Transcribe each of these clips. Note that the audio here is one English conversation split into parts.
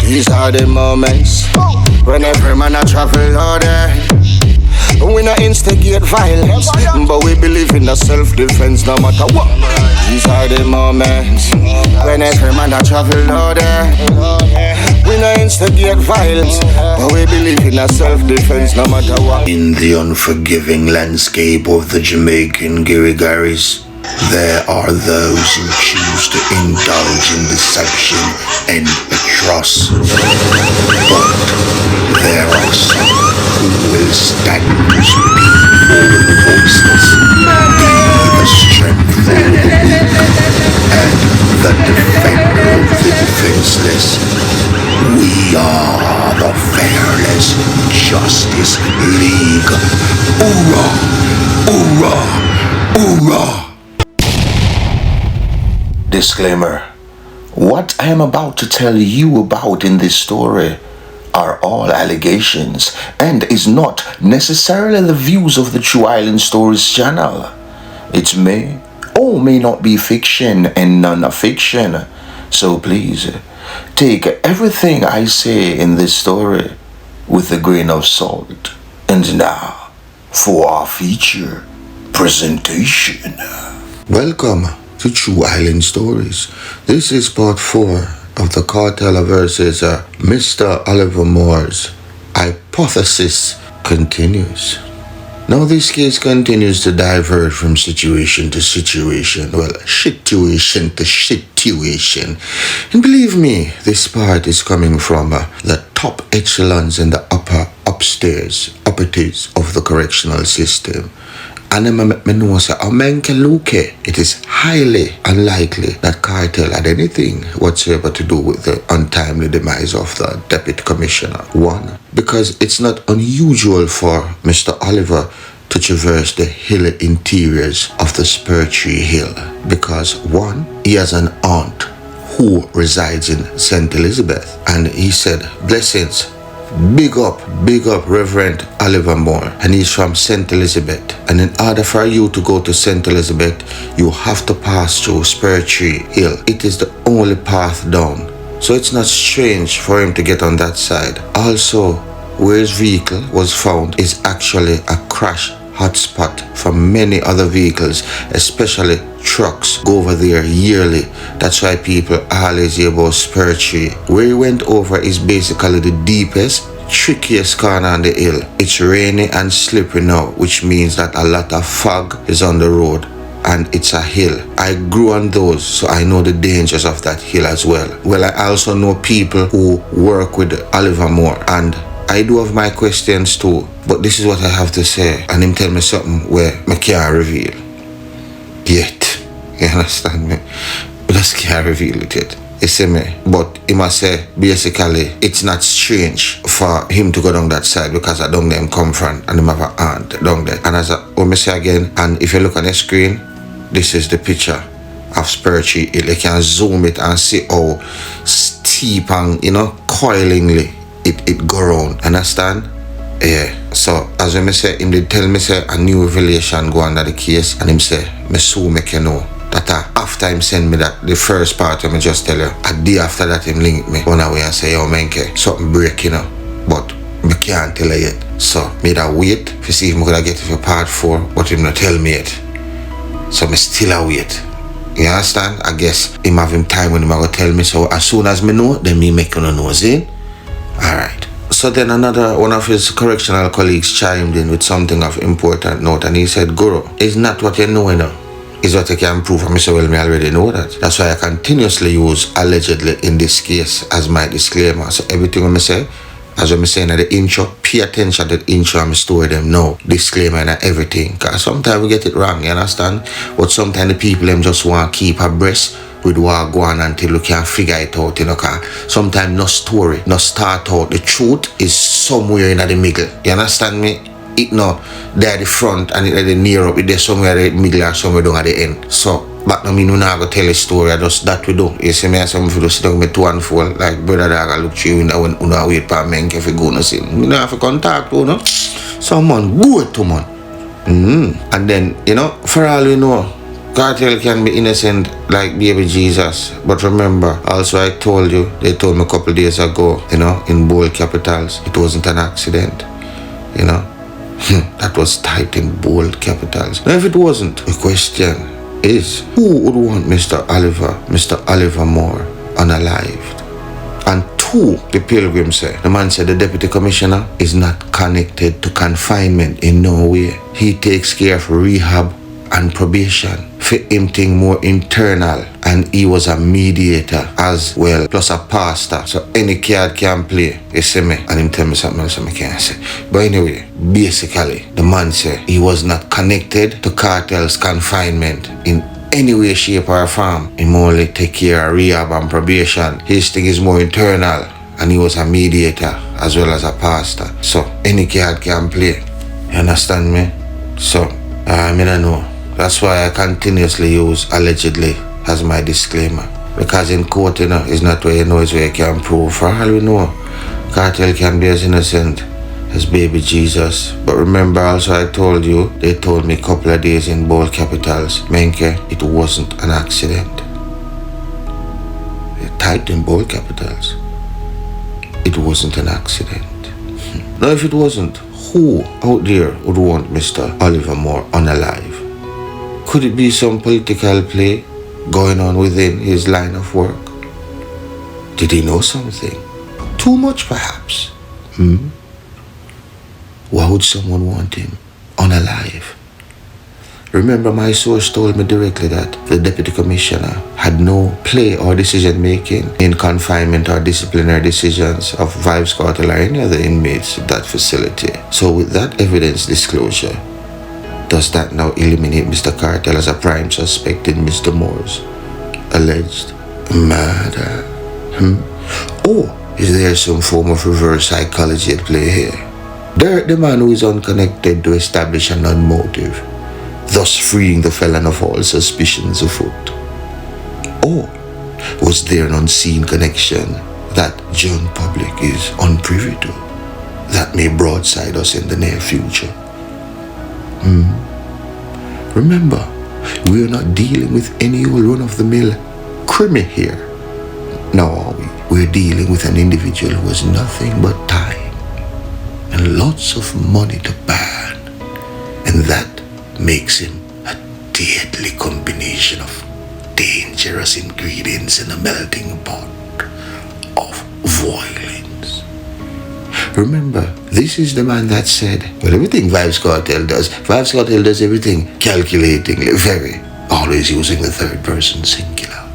These are the moments when every man a travel order. We not instigate violence, but we believe in the self-defense no matter what. These are the moments when every man a travel order. We not instigate violence, but we believe in the self-defense no matter what. In the unforgiving landscape of the Jamaican Girigaris, there are those who choose to indulge in deception and atrocity. But there are some who will stand as peaceful voices, the strength of the weak, and the defender of the defenseless. We are the Fearless Justice League. Hoorah! Hoorah! Hoorah! Disclaimer. What I am about to tell you about in this story are all allegations and is not necessarily the views of the True Island Stories channel. It may or may not be fiction and non-fiction, so please take everything I say in this story with a grain of salt. And now for our feature presentation. Welcome to True Island Stories. This is part 4 of the Kartel versus Mr. Oliver Moorr's hypothesis continues. Now this case continues to divert from situation to situation, situation to situation. And believe me, this part is coming from the top echelons in the upstairs of the correctional system. And I know that it is highly unlikely that Kartel had anything whatsoever to do with the untimely demise of the Deputy Commissioner. 1, because it's not unusual for Mr. Oliver to traverse the hilly interiors of the Spurtree Hill. Because 1, he has an aunt who resides in St. Elizabeth. And he said, blessings. Big up Reverend Oliver Moorr, and he's from St. Elizabeth. And in order for you to go to St. Elizabeth, you have to pass through Spurtree Hill. It is the only path down. So it's not strange for him to get on that side. Also, where his vehicle was found is actually a crash hotspot for many other vehicles, especially trucks go over there yearly. That's why people always hear about Spurtree. Where he went over is basically the deepest, trickiest corner on the hill. It's rainy and slippery now, which means that a lot of fog is on the road, and it's a hill. I grew on those, so I know the dangers of that hill as well. Well, I also know people who work with Oliver Moorr, and I do have my questions too, but this is what I have to say, and him tell me something where I can't reveal yet. You understand me? But I just can't reveal it yet. You see me? But he must say, basically, it's not strange for him to go down that side, because I don't them come from and him have an aunt down there. And as I say again, and if you look on the screen, this is the picture of Spurtree Hill. You can zoom it and see how steep and, coilingly it go around. Understand? Yeah. So as when me say, him did tell me say a new revelation go under the case, and him say, me so make you know that after him send me that the first part of me just tell you, a day after that him link me one away and say, yo menke, something break, but me can't tell you yet. So me that wait to see if me gonna get it for part 4, but him not tell me yet. So me still a wait. You understand? I guess him have him time when him gonna tell me. So as soon as me know, then me make you know, see? Alright. So then another one of his correctional colleagues chimed in with something of important note, and he said, Guru, it's not what you know, it's what you can prove. And I said, well, me already know that. That's why I continuously use allegedly in this case as my disclaimer. So everything I say, as I'm saying at the intro, pay attention to the intro and store them now. Disclaimer and everything. Because sometimes we get it wrong, you understand? But sometimes the people them just want to keep abreast with what go on until you can figure it out, cause sometimes no story, no start out. The truth is somewhere in the middle. You understand me? It no there at the front and it at the near up, it there somewhere at the middle or somewhere down at the end. So but no mean we not go tell a story, I just that we do. You see me, I say if you sit down me to and fold, like brother dog I look through you when you wait for men if you go no see. You know have to contact someone go to man. And then, for all you know, Kartel can be innocent like baby Jesus. But remember, also I told you, they told me a couple days ago, in bold capitals, it wasn't an accident. That was typed in bold capitals. Now if it wasn't, the question is, who would want Mr. Oliver Moorr unalived? And two, the pilgrim said, the man said the deputy commissioner is not connected to confinement in no way. He takes care of rehab and probation. For him thing more internal, and he was a mediator as well, plus a pastor. So any card can play, you see me? And him tell me something else I can't say. But anyway, basically, the man said he was not connected to Kartel's confinement in any way, shape or form. He only take care of rehab and probation. His thing is more internal, and he was a mediator as well as a pastor. So any card can play. You understand me? So, I don't know. That's why I continuously use allegedly as my disclaimer. Because in court, is not where you know, it's where you can prove. For all we know, Kartel can be as innocent as baby Jesus. But remember also I told you, they told me a couple of days in bold capitals, Menke, it wasn't an accident. They typed in bold capitals. It wasn't an accident. Now if it wasn't, who out there would want Mr. Oliver Moorr unalive? Could it be some political play going on within his line of work? Did he know something? Too much perhaps? Why would someone want him unalive? Remember, my source told me directly that the deputy commissioner had no play or decision making in confinement or disciplinary decisions of Vybez, Kartel or any other inmates at that facility. So with that evidence disclosure, does that now eliminate Mr. Kartel as a prime suspect in Mr. Moorr's alleged murder? Or is there some form of reverse psychology at play here? The man who is unconnected to establish a non-motive, thus freeing the felon of all suspicions afoot. Or was there an unseen connection that John public is unprivy to, that may broadside us in the near future? Remember, we are not dealing with any old run-of-the-mill criminal here. Now are we? We're dealing with an individual who has nothing but time and lots of money to burn. And that makes him a deadly combination of dangerous ingredients in a melting pot of violence. Remember, this is the man that said, well, everything Vybez Kartel does everything calculatingly, very, always using the third person singular.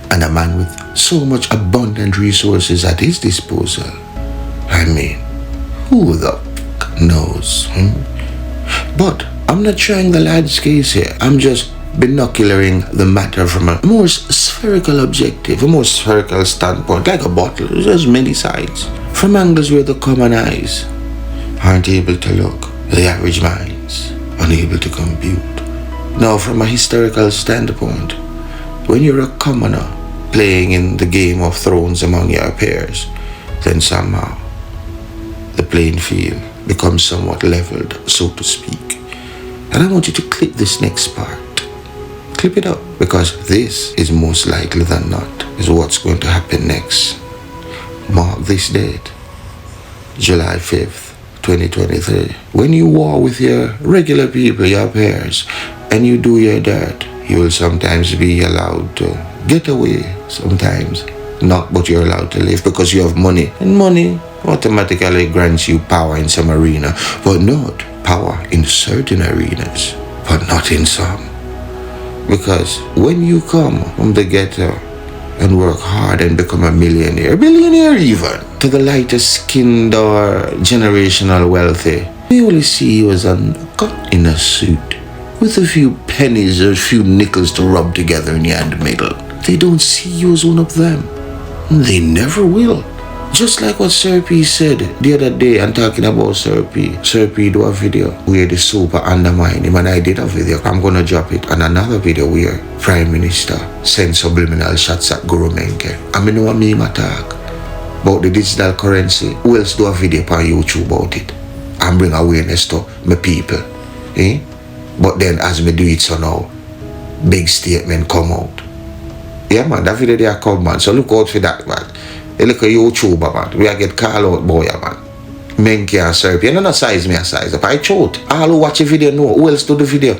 And a man with so much abundant resources at his disposal. I mean, who the f*** knows? But I'm not trying the lad's case here. I'm just binocularing the matter from a more spherical objective, a more spherical standpoint, like a bottle. There's many sides. From angles where the common eyes aren't able to look, the average minds unable to compute. Now, from a historical standpoint, when you're a commoner playing in the Game of Thrones among your peers, then somehow the playing field becomes somewhat leveled, so to speak. And I want you to clip this next part. Clip it up, because this is most likely than not is what's going to happen next. Mark this date, July 5th, 2023. When you war with your regular people, your peers, and you do your dirt, you will sometimes be allowed to get away, sometimes not, but you're allowed to live because you have money. And money automatically grants you power in some arena, but not power in certain arenas, but not in some. Because when you come from the ghetto and work hard and become a billionaire even, to the lighter skinned or generational wealthy, they only see you as in a suit with a few pennies or a few nickels to rub together in your hand middle. They don't see you as one of them. They never will. Just like what Sir P said the other day, and talking about Sir P. Sir P do a video where the super undermined him, and I did a video. I'm gonna drop it on another video where Prime Minister sent subliminal shots at Guru Menke. I mean, know what me talk about the digital currency. Who else do a video on YouTube about it and bring awareness to my people? But then as me do it so now, big statement come out. Yeah, man, that video there come, man. So look out for that, man. You look at YouTuber, man. We are get call out, boy, man. Men can't serve. You know, not size me a size up. I chote. All who watch a video know. Who else do the video?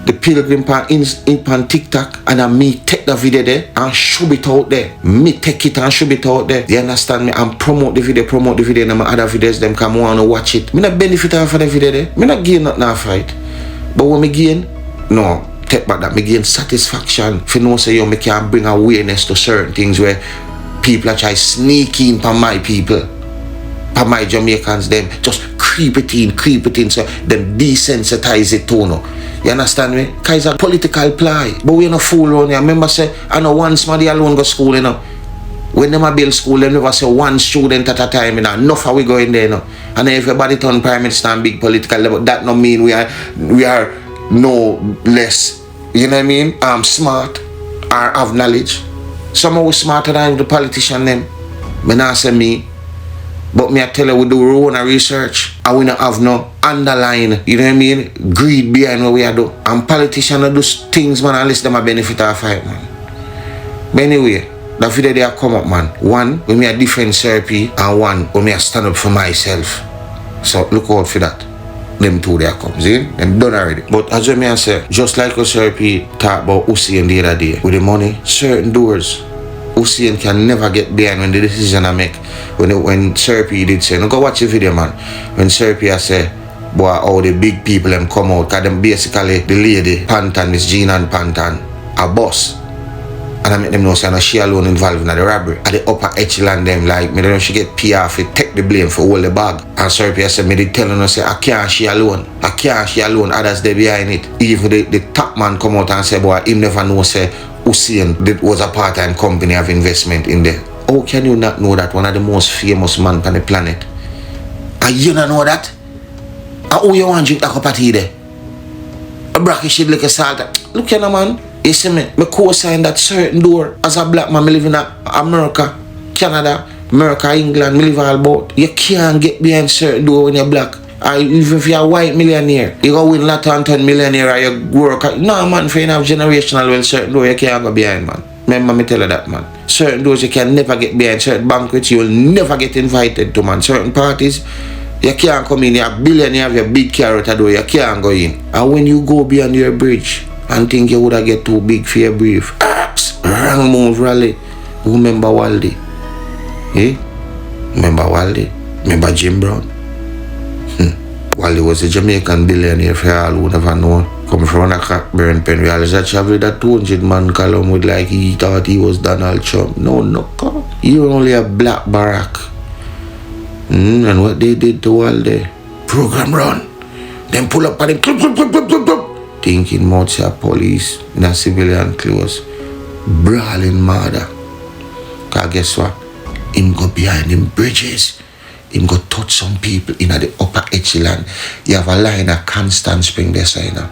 The pilgrim pan TikTok, and I me take the video there and shove it out there. Me take it and shove it out there. You understand me? And promote the video, and my other videos them come want to watch it. Me not benefit off of the video there. Me not gain nothing off fight. But when me gain, no, take back that. Me gain satisfaction. If you know say yo, me can bring awareness to certain things where people are trying sneak in for my people. For my Jamaicans them. Just creep it in so them desensitize it to no. You understand me? Because it's a political ply. But we no fool around here. I remember say, I know one somebody alone go school, you know. When them a build school, them never say one student at a time, you know. Enough how we go in there, you know. And everybody turn prime minister and big political level. That no mean we are no less, you know what I mean? Smart or have knowledge. Some of us smarter than the politician them. Me not say me. But me I tell you, we do our own research and we don't have no underline, you know what I mean, greed behind what we are do. And politicians do things, man, unless them a benefit our fight, man. But anyway, the video they come up, man. One, when me a defend Serpi, and one, when me a stand up for myself. So look out for that. Them two there come, see? Them done already. But as me I say, just like Serpi talk about Hussein the other day, with the money, certain doors, Hussein can never get behind when the decision I make. When Serpi did say, no, go watch the video, man. When Serpi I say, boy, all the big people them come out, because them basically the lady, Pantan, Miss Jean and Pantan, a boss. And I make them know say, no, she alone involved in the robbery. At the upper echelon them, like, me don't know she get PR for take the blame for all the bag. And Serpi I said, me they telling her, say, I can't she alone. Others they behind it. Even the top man come out and say, boy, him never know, say, Hussein was a part-time company of investment in there. How can you not know that one of the most famous men on the planet? And you not know that? And who you want to drink that cup of tea there? A bracky shit like a salt. Look here, man. You see me co-sign that certain door as a black man. I live in America, Canada, America, England. I live all about. You can't get behind certain door when you're black. Even if you're a white millionaire, you go win lot and 10 millionaire or you work. No, man, if you have generational wealth, certain door you can't go behind, man. Remember me tell you that, man. Certain doors you can never get behind. Certain banquets you will never get invited to, man. Certain parties you can't come in. You're a billionaire, you have your big car at the door, you can't go in. And when you go beyond your bridge and think you would have get too big for your brief, wrong move, rally. Remember Waldy? Eh? Remember Waldy? Remember Jim Brown? Waldy was a Jamaican billionaire for all who never know. Come from a Cockburn pen, realized that travel that 200-man column with like he thought he was Donald Trump. No, come. You're only a black barack. And what they did to Waldy? Program run. Then pull up on him, thinking much a police in a civilian clothes. Brawling murder. Cause guess what? Him go behind him bridges. Him go touch some people in the upper echelon. You have a line of Constant Spring there, so you know.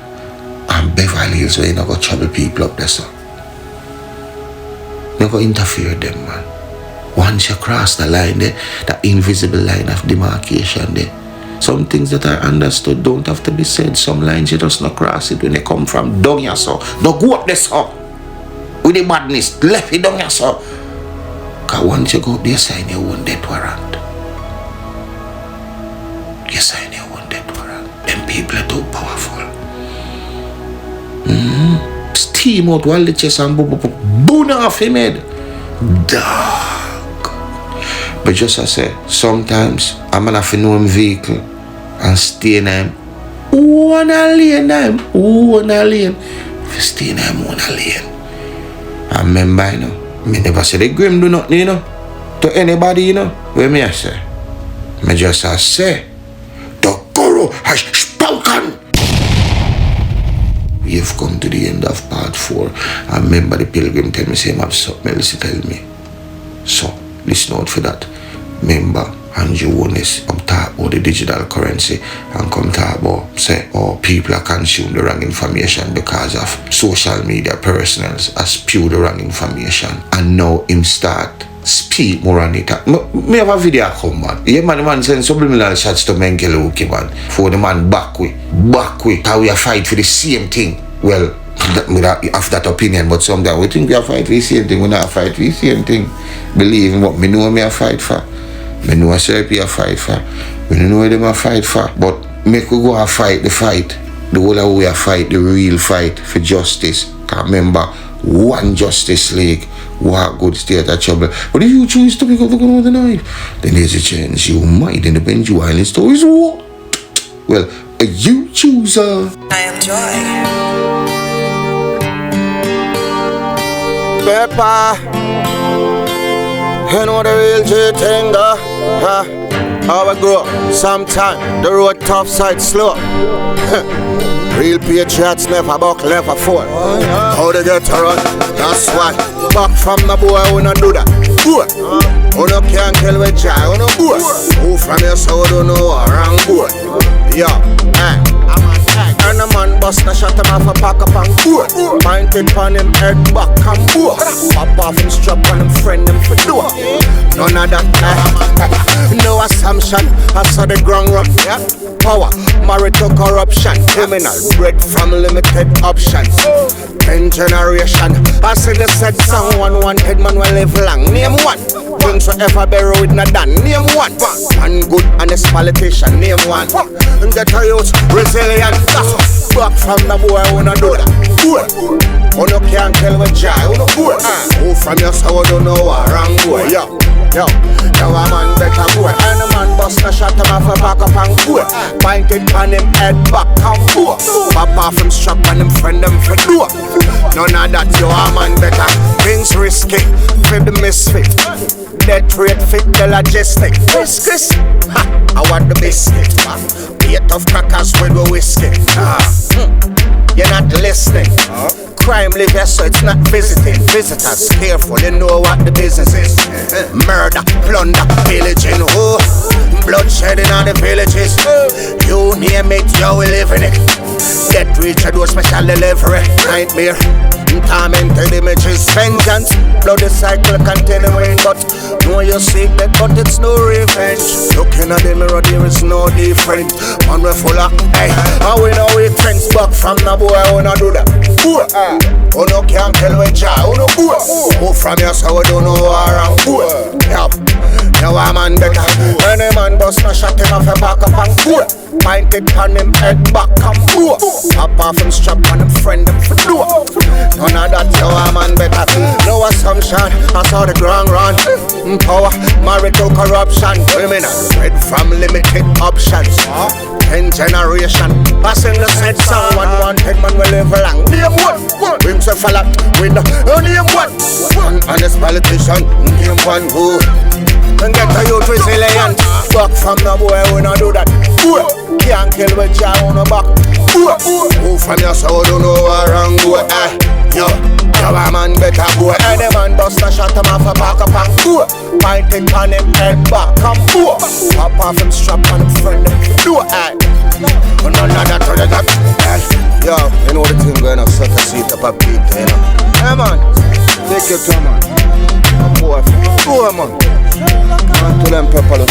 And Beverly Hills where you know go trouble people up there, so. You go interfere with them, man. Once you cross the line there, the invisible line of demarcation there. Some things that are understood don't have to be said. Some lines you just not cross it when they come from down here, so. Don't go up there, so. With the madness, left it down here, so. Because once you go up there, sign your own death warrant. You sign your own death warrant. Them people are too powerful. Steam out while the chest and boom off him head. Dog. But just as I say, sometimes I'm gonna have to know him vehicle and stay in him. One lane. If you stay in him, one lane. And remember, you know, me never say the grim do nothing, you know, to anybody, you know. What me I say? Me just say, the guru has spoken. We have come to the end of part 4. I remember the pilgrim tell me, say, I have something else to tell me. So, listen out for that. Remember, Andrew Wonis come talk about the digital currency and come talk about, say, people are consuming the wrong information because of social media personals has spewed the wrong information. And now him start speak more on it. Me have a video come, man. Yeah, man, the man send subliminal shots to Mengele, man. For the man back way. How we are fight for the same thing. Well, have that opinion, but sometimes we think we are fight for the same thing. We not fight for the same thing. Believe in what me know me a fight for. Me know a therapy a fight for. We don't know what them a fight for. But make we go and fight the fight. The whole of we a fight, the real fight for justice. Can't remember one Justice League walk good state of trouble. But if you choose to pick up the gun with the knife, then there's a chance you might end up in Jew Island stories. What? Well, you choose I am Joy. Pepper, you know the real J thing, huh? How we grow up, sometime the road tough side slow. Real patriots never buck, never fall. How they get to run, that's why. Back from the boy, we not do that. Boy, who no can't kill with joy, who no boy. Who from your soul don't know a wrong boy. Yo, and a man bust a shot him off a pack up and board. Pointed on him head back and board. Pop off him strap on him friend him for door. None of that, no assumption. I saw the ground rock, yeah. Power, married to corruption. Criminal, bred from limited options. 10 generation, I see the said someone one head man will live long. Name one. Things forever bury with not done. Name one. One good honest politician. Name one. And get a youth resilient. Back from the boy who no do that. Boy, who no can't kill with joy. Who no boy. Who from your soul don't know a wrong boy. Yo, a man better boy. And a man bust a shot him off a back up and boy. Pointed on him head back and boy. Pop off him strap on him friend him for door. None of that, you a man better. Things risky, for the misfit. Death rate fit the logistic. Chris, I want the biscuit. Bait of crackers with the whiskey. You're not listening. Crime live here, so it's not visiting. Visitors, careful, you know what the business is. Murder, plunder, pillaging. Bloodshed in all the villages. You name it, you will live in it. Get rich, I do special delivery. Nightmare, tormented images. Vengeance, bloody cycle continuing. But know you seek that, but it's no revenge. Looking at the mirror, there is no different. Man, we full of, hey, and we know we trends back from the boy, who no do that. Who no can't kill with joy, who no boy. Who from your soul don't know around boy. Yup, now a man better. Any man bust no shot him off a back up and boy. Pointed on him head back and boy. Pop off him strap on him friend him for door. None of that, now a man better. No assumption, I saw the ground run. Power, married to corruption. Criminal, bred from limited options. 10 generation, I sing the said song. One head man will live long. Name one, brings a fella with no name one. One honest politician, name one who. And get a youth resilient. Back from the boy who no do that. Can't kill with joy on the back. Who from your soul don't know a wrong boy. Yo, a man better boy. Any man bust a shot him off a back up and boy. Pointed on him head back and boy. Pop off him strap on him friend him do it. None of that, none of that. Yo, you know the thing going on Sotto seat up a beat, you know. Hey man, take your time man. Boy, man. Man to them pepper.